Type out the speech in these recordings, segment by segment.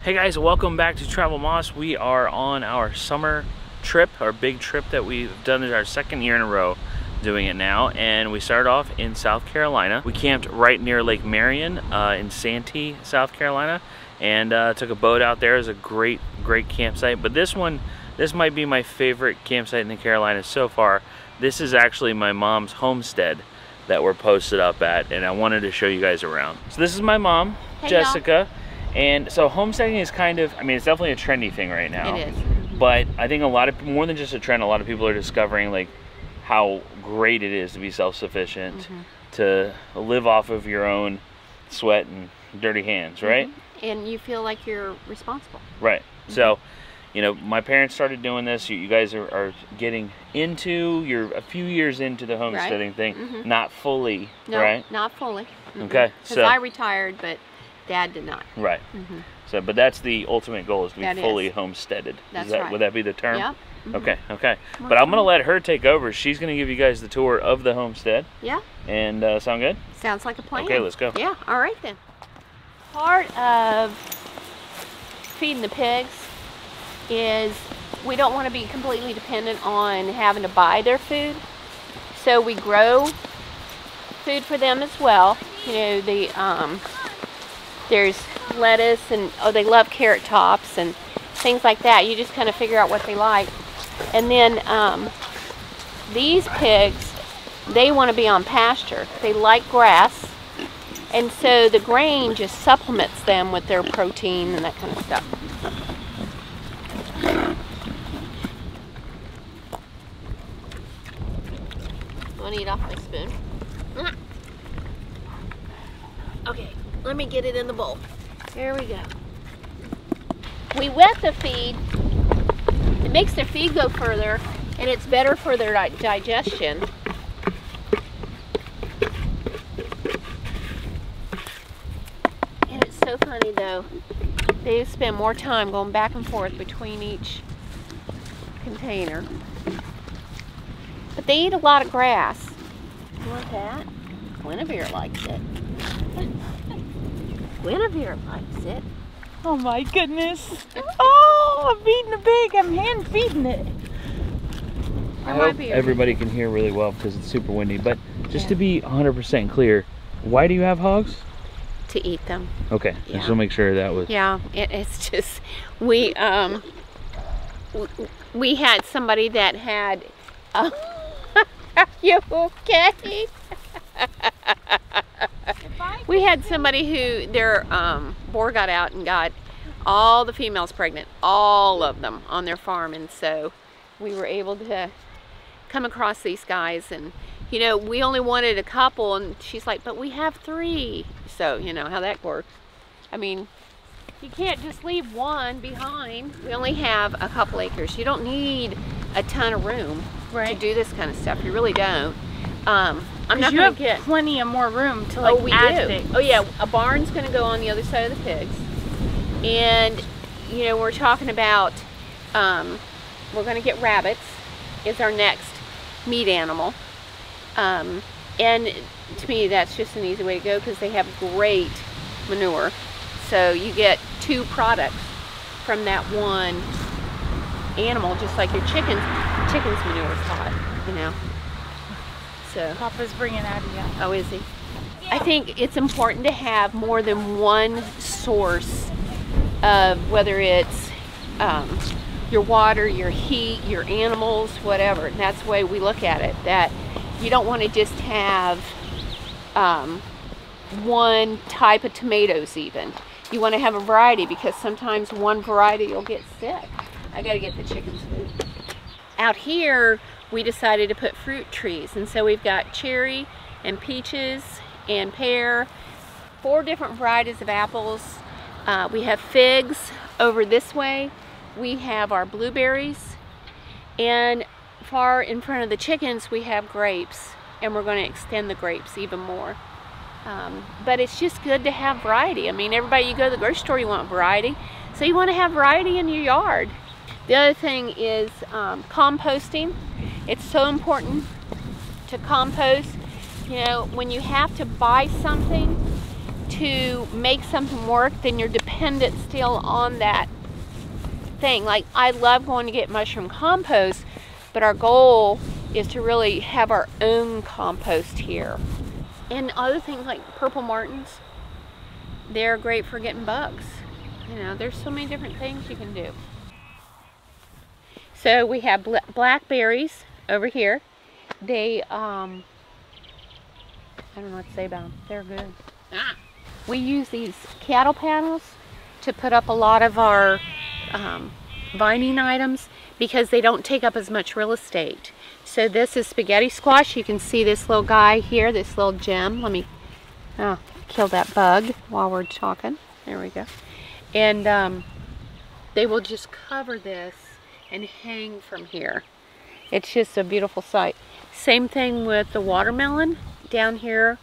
Hey guys, welcome back to Travel Moss. We are on our summer trip, our big trip that we've done. This is our second year in a row doing it now, and we started off in South Carolina. We camped right near Lake Marion in Santee, South Carolina, and took a boat out there. It was a great campsite, but this might be my favorite campsite in the Carolinas so far. This is actually my mom's homestead that we're posted up at, and I wanted to show you guys around. So this is my mom, hey, Jessica. And so homesteading is kind of, I mean, it's definitely a trendy thing right now. It is. But I think more than just a trend, a lot of people are discovering like how great it is to be self-sufficient, to live off of your own sweat and dirty hands, right? And you feel like you're responsible. Right. So, you know, my parents started doing this. You guys are getting into, you're a few years into the homesteading thing, not fully, right? Not fully. Okay. Because I retired, but Dad did not. Right. So, but that's the ultimate goal, is to be fully homesteaded. That's right. Would that be the term? Yeah. Okay. But I'm going to let her take over. She's going to give you guys the tour of the homestead. Yeah. And sound good? Sounds like a plan. Okay, let's go. Yeah, all right then. Part of feeding the pigs is we don't want to be completely dependent on having to buy their food. So we grow food for them as well. You know, there's lettuce and they love carrot tops and things like that. You just kind of figure out what they like. And then these pigs, they want to be on pasture. They like grass, and so the grain just supplements them with their protein and that kind of stuff. Want to eat off my spoon? Okay. Let me get it in the bowl. There we go. We wet the feed. It makes their feed go further, and it's better for their digestion. And it's so funny though. They spend more time going back and forth between each container. But they eat a lot of grass. You want that? Guinevere likes it. Guinevere likes it. Oh my goodness. Oh, I'm feeding the pig. I'm hand feeding it. I hope everybody can hear really well because it's super windy. But just to be 100% clear, why do you have hogs? To eat them. Okay, I just want to make sure that was... Yeah, it's just, we had somebody that had... are you okay? We had somebody who their boar got out and got all the females pregnant, all of them on their farm, and so we were able to come across these guys, and you know, we only wanted a couple, and she's like, but we have 3. So you know how that works. I mean, you can't just leave one behind. We only have a couple acres. You don't need a ton of room to do this kind of stuff. You really don't. I'm not going to get plenty of more room to like add things. Oh yeah, a barn's going to go on the other side of the pigs, and you know, we're talking about we're going to get rabbits is our next meat animal, and to me that's just an easy way to go because they have great manure. So you get 2 products from that one animal, just like your chickens. Chicken's manure is hot, you know. So. Papa's bringing Abby out. Oh, is he? I think it's important to have more than one source of, whether it's your water, your heat, your animals, whatever. And that's the way we look at it, that you don't want to just have one type of tomatoes even. You want to have a variety, because sometimes one variety you'll get sick. I got to get the chickens food. Out here, we decided to put fruit trees, and so we've got cherry and peaches and pear, 4 different varieties of apples. We have figs over this way. We have our blueberries, and far in front of the chickens we have grapes, and we're going to extend the grapes even more. But it's just good to have variety. I mean, everybody, you go to the grocery store, you want variety, so you want to have variety in your yard. The other thing is composting. It's so important to compost. You know, when you have to buy something, to make something work, then you're dependent still on that thing. Like, I love going to get mushroom compost, but our goal is to really have our own compost here. And other things like purple martins, they're great for getting bugs. You know, there's so many different things you can do. So we have blackberries over here. They, I don't know what to say about them. They're good. We use these cattle panels to put up a lot of our vining items because they don't take up as much real estate. So this is spaghetti squash. You can see this little guy here, this little gem. Let me kill that bug while we're talking. There we go. And they will just cover this and hang from here. It's just a beautiful sight. Same thing with the watermelon down here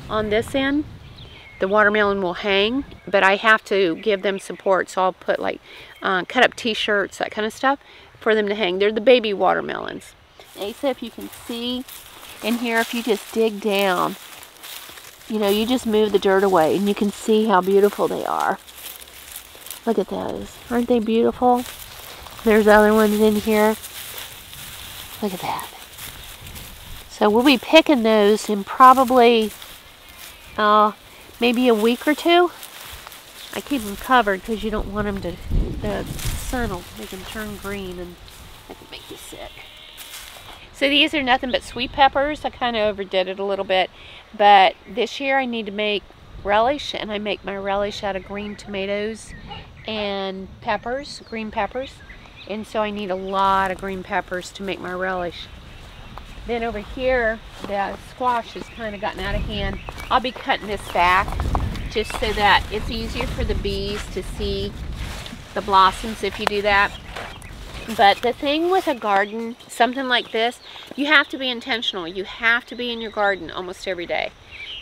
on this end. The watermelon will hang, but I have to give them support, so I'll put like cut up t-shirts, that kind of stuff, for them to hang. They're the baby watermelons. Asa, if you can see in here, if you just dig down, you know, you just move the dirt away and you can see how beautiful they are. Look at those. Aren't they beautiful? There's other ones in here. Look at that. So we'll be picking those in probably maybe a week or two. I keep them covered because you don't want them to, the sun will make them turn green and that can make you sick. So these are nothing but sweet peppers. I kind of overdid it a little bit, but this year I need to make relish, and I make my relish out of green tomatoes and peppers, green peppers. And so I need a lot of green peppers to make my relish. Then over here, the squash has kind of gotten out of hand. I'll be cutting this back just so that it's easier for the bees to see the blossoms if you do that. But the thing with a garden, something like this, you have to be intentional. You have to be in your garden almost every day.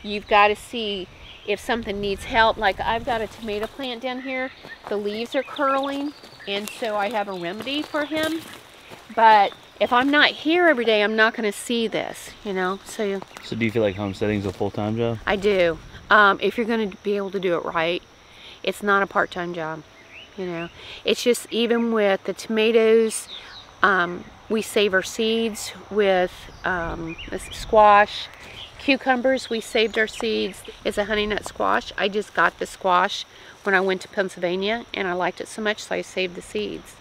You've got to see if something needs help. Like I've got a tomato plant down here. The leaves are curling, and so I have a remedy for him. But if I'm not here every day, I'm not going to see this, you know. So do you feel like homesteading is a full-time job? I do. If you're going to be able to do it right, it's not a part-time job. You know, it's just, even with the tomatoes, we save our seeds. With squash, cucumbers, we saved our seeds. It's a honey nut squash. I just got the squash when I went to Pennsylvania, and I liked it so much, so I saved the seeds.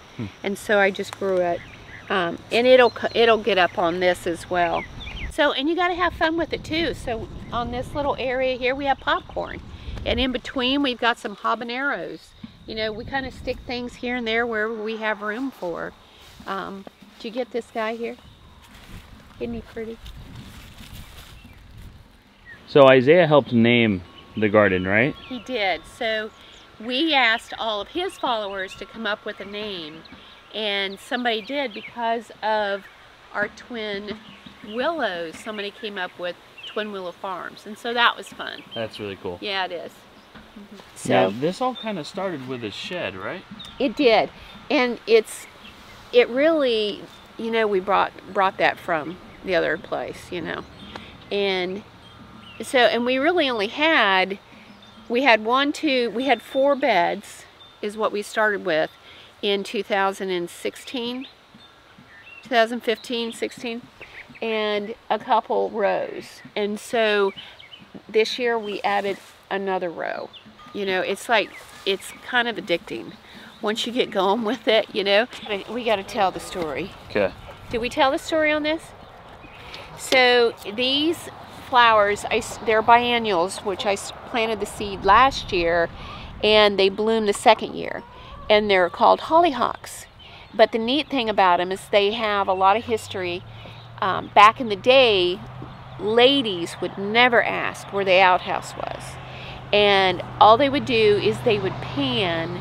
And so I just grew it, and it'll get up on this as well. So, and you got to have fun with it too. So on this little area here, we have popcorn, and in between we've got some habaneros. You know, we kind of stick things here and there wherever we have room for. Did you get this guy here? Isn't he pretty? So Isaiah helped name the garden, right? He did. So we asked all of his followers to come up with a name, and somebody did. Because of our twin willows, somebody came up with Twin Willow Farms, and so that was fun. That's really cool. Yeah, it is. So now, this all kind of started with a shed, right? It did, and it really, you know, we brought that from the other place, you know, and so, and we really only had, we had 4 beds is what we started with in 2015, 16, and a couple rows, and so this year we added another row. You know, it's like, it's kind of addicting once you get going with it, you know. We got to tell the story. Okay. Did we tell the story on this? So these flowers, they're biennials, which I planted the seed last year, and they bloom the second year, and they're called hollyhocks. But the neat thing about them is they have a lot of history. Back in the day, ladies would never ask where the outhouse was. And all they would do is they would pan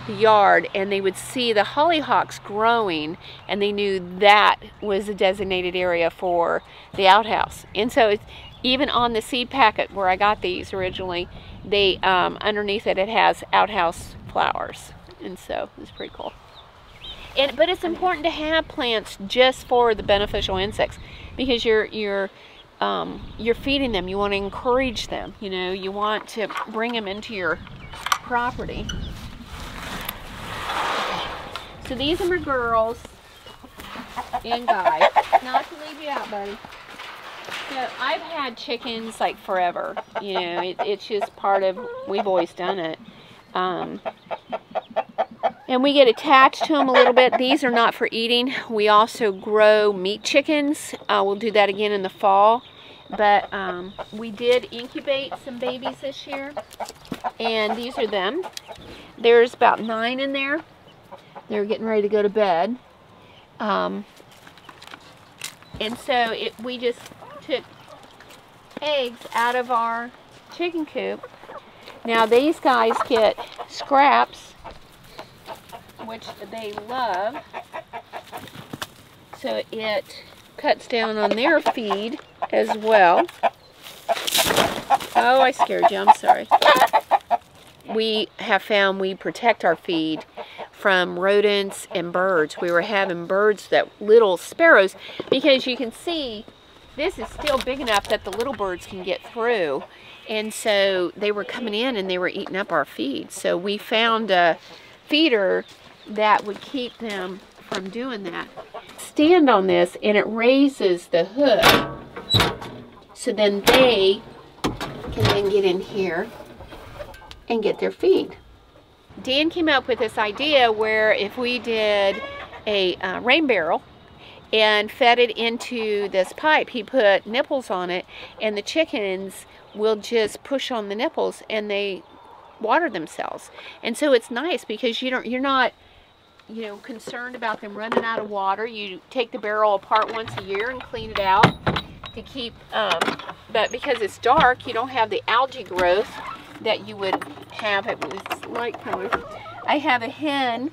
the yard, and they would see the hollyhocks growing, and they knew that was a designated area for the outhouse. And so it's, even on the seed packet where I got these originally, they underneath it has outhouse flowers, and so it's pretty cool. But it's important to have plants just for the beneficial insects, because you're you're feeding them. You want to encourage them. You know, you want to bring them into your property. So these are my girls and guys. Not to leave you out, buddy. So I've had chickens like forever. You know, it's just part of, we've always done it. And we get attached to them a little bit. These are not for eating. We also grow meat chickens. We'll do that again in the fall. But we did incubate some babies this year. And these are them. There's about 9 in there. They're getting ready to go to bed. And so we just took eggs out of our chicken coop. Now these guys get scraps, which they love, so it cuts down on their feed as well. Oh, I scared you, I'm sorry. We have found we protect our feed from rodents and birds. We were having birds, that little sparrows, because you can see this is still big enough that the little birds can get through. And so they were coming in and they were eating up our feed. So we found a feeder that would keep them from doing that. Stand on this and it raises the hood. So then they can then get in here and get their feed. Dan came up with this idea where if we did a rain barrel and fed it into this pipe, he put nipples on it, and the chickens will just push on the nipples and they water themselves. And so it's nice because you're not, you know, concerned about them running out of water. You take the barrel apart once a year and clean it out to keep, but because it's dark, you don't have the algae growth that you would have it with light color. I have a hen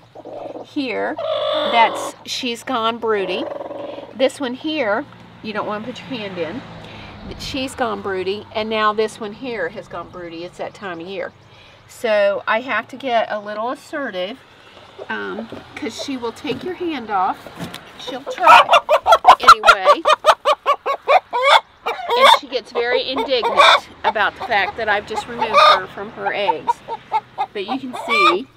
here she's gone broody. This one here, you don't want to put your hand in. She's gone broody, and now this one here has gone broody. It's that time of year. So I have to get a little assertive because she will take your hand off. She'll try anyway. And she gets very indignant about the fact that I've just removed her from her eggs. But you can see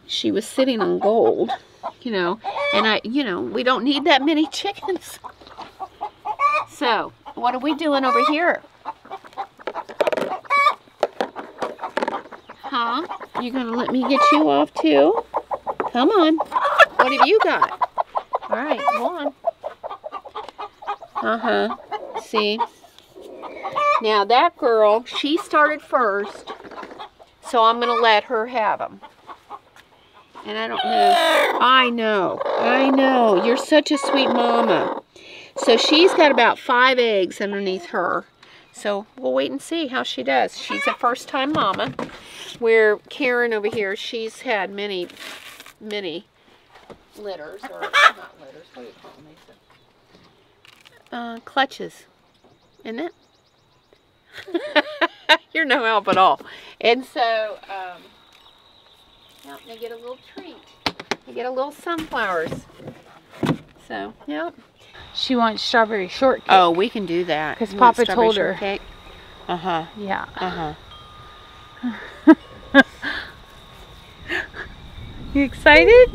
she was sitting on gold, you know, and we don't need that many chickens. So, what are we doing over here? Huh? You gonna let me get you off too? Come on. What have you got? All right, come on. Uh-huh. See? Now that girl, she started first, so I'm going to let her have them. And I don't know. I know. You're such a sweet mama. So she's got about 5 eggs underneath her. So we'll wait and see how she does. She's a first-time mama. Where Karen over here, she's had many litters, or not litters. What do you call them, Lisa? Clutches, isn't it? You're no help at all. And so, they get a little treat. They get a little sunflowers. So, yep. She wants strawberry shortcake. Oh, we can do that. Because Papa told her. Shortcake? Uh-huh. Yeah. Uh-huh. You excited?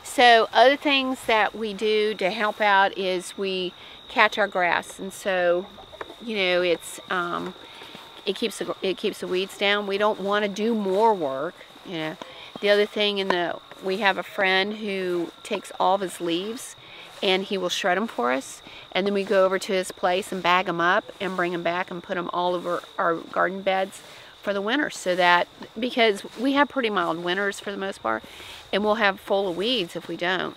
So other things that we do to help out is we catch our grass, and so it's it keeps the weeds down. We don't want to do more work. The other thing we have a friend who takes all of his leaves and he will shred them for us, and then we go over to his place and bag them up and bring them back and put them all over our garden beds for the winter, so that, because we have pretty mild winters for the most part, and we'll have full of weeds if we don't.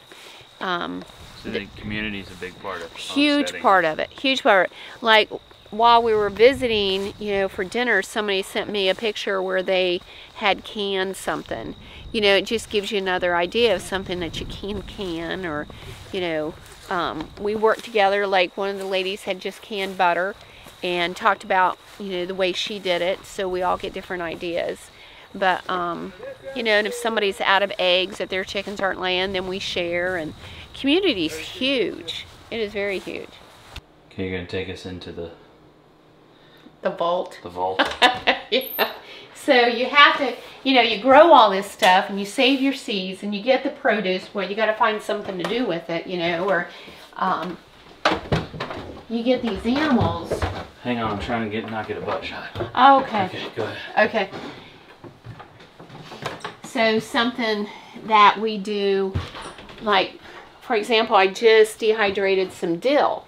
So the community is a big part of it. Huge part of it. Huge part. Like while we were visiting, for dinner, somebody sent me a picture where they had canned something. It just gives you another idea of something that you can, or, we worked together. Like one of the ladies had just canned butter and talked about, the way she did it, so we all get different ideas. But, you know, and if somebody's out of eggs, if their chickens aren't laying, then we share. And community's huge. It is very huge. Okay, you're gonna take us into the vault. The vault. Yeah. So you have to, you know, you grow all this stuff and you save your seeds and you get the produce. Well, you got to find something to do with it, you know, or you get these animals. Hang on, I'm trying to not get a butt shot. Oh, okay. Okay, go ahead. Okay. So something that we do, like, for example, I just dehydrated some dill.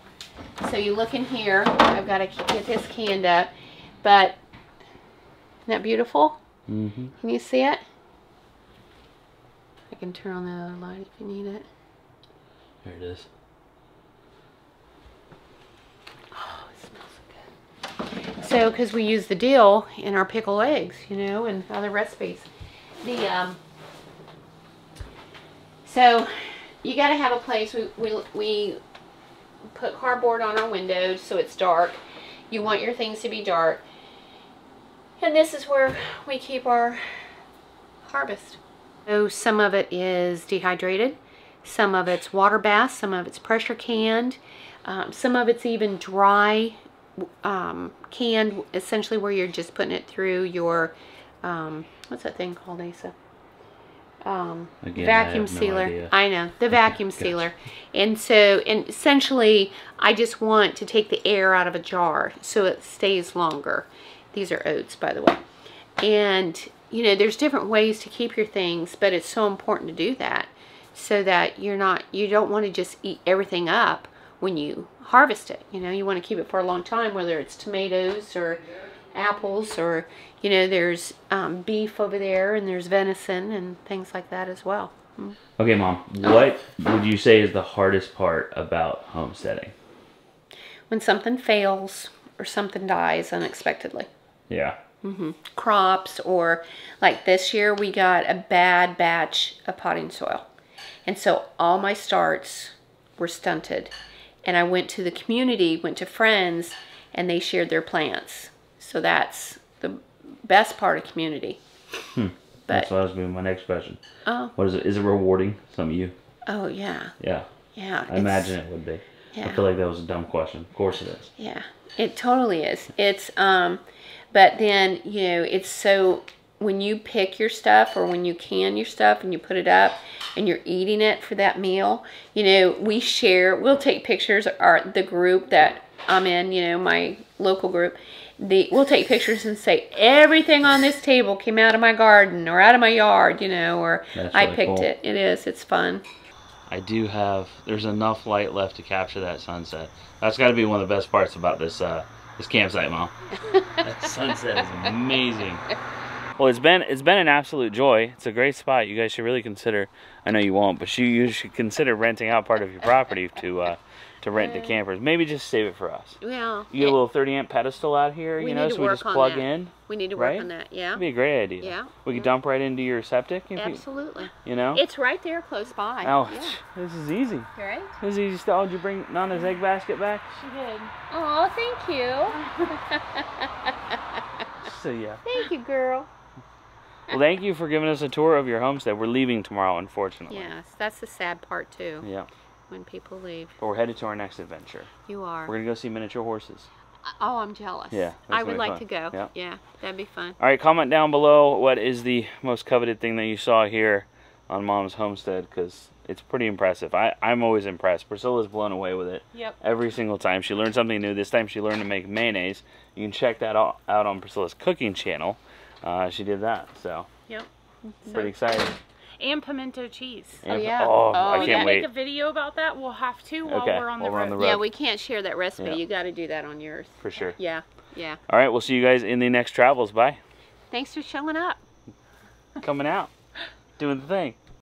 So you look in here, I've got to get this canned up, but isn't that beautiful? Mm-hmm. Can you see it? I can turn on the other light if you need it. There it is. Oh, it smells so good. So, because we use the dill in our pickle eggs, you know, and other recipes. So you got to have a place. We put cardboard on our windows so it's dark. You want your things to be dark. And this is where we keep our harvest. So some of it is dehydrated, some of it's water bath, some of it's pressure canned, some of it's even dry canned, essentially where you're just putting it through your, what's that thing called, Asa? Again, vacuum sealer. I know, the vacuum sealer. And so, and essentially, I just want to take the air out of a jar so it stays longer. These are oats, by the way. And, you know, there's different ways to keep your things, but it's so important to do that so that you don't want to just eat everything up when you harvest it. You know, you want to keep it for a long time, whether it's tomatoes or apples or, you know, there's beef over there and there's venison and things like that as well. Okay, Mom, what would you say is the hardest part about homesteading? When something fails or something dies unexpectedly. Yeah. Crops, or like this year we got a bad batch of potting soil. And so all my starts were stunted. And I went to the community, went to friends, and they shared their plants. So that's the best part of community. But, that's what I was going to my next question. Oh. What is it? Is it rewarding? Some of you? Oh, yeah. Yeah. Yeah. I imagine it would be. Yeah. I feel like that was a dumb question. Of course it is. Yeah. It totally is. It's, but then, you know, it's so, when you pick your stuff or when you can your stuff and you put it up and you're eating it for that meal, you know, we share, we'll take pictures, the group that I'm in, you know, my local group, we'll take pictures and say, everything on this table came out of my garden or out of my yard, you know, or That's I really picked cool. it. It is. It's fun. I do have, there's enough light left to capture that sunset. That's got to be one of the best parts about this this campsite, Mom. That sunset is amazing. Well, it's been an absolute joy. It's a great spot. You guys should really consider, I know you won't, but you should consider renting out part of your property to rent to campers. Maybe just save it for us. Yeah. You get a little 30-amp pedestal out here, you know, so we just plug in. We need to work on that, yeah. That'd be a great idea. Yeah. We could dump right into your septic. Absolutely. You know? It's right there close by. Oh, yeah. this is easy. Right? This is easy stuff. Did you bring Nana's egg basket back? She did. Oh, thank you. So, yeah. Thank you, girl. Well, thank you for giving us a tour of your homestead. We're leaving tomorrow, unfortunately. Yes, that's the sad part, too. Yeah. When people leave. But we're headed to our next adventure. You are. We're going to go see miniature horses. Oh, I'm jealous. Yeah. I would like fun. to go. Yeah. Yeah, that'd be fun. All right, comment down below what is the most coveted thing that you saw here on Mom's homestead, because it's pretty impressive. I'm always impressed. Priscilla's blown away with it. Yep. Every single time. She learned something new. This time she learned to make mayonnaise. You can check that out on Priscilla's cooking channel. She did that, so. Yep. Pretty excited. And pimento cheese. Oh, yeah. Oh, I We can't can wait. make a video about that. We'll have to while Okay, we're on while the we're on road. the road. Yeah, we can't share that recipe. Yeah. You got to do that on yours. For sure. Yeah, yeah. All right, we'll see you guys in the next travels. Bye. Thanks for showing up. Coming out. Doing the thing.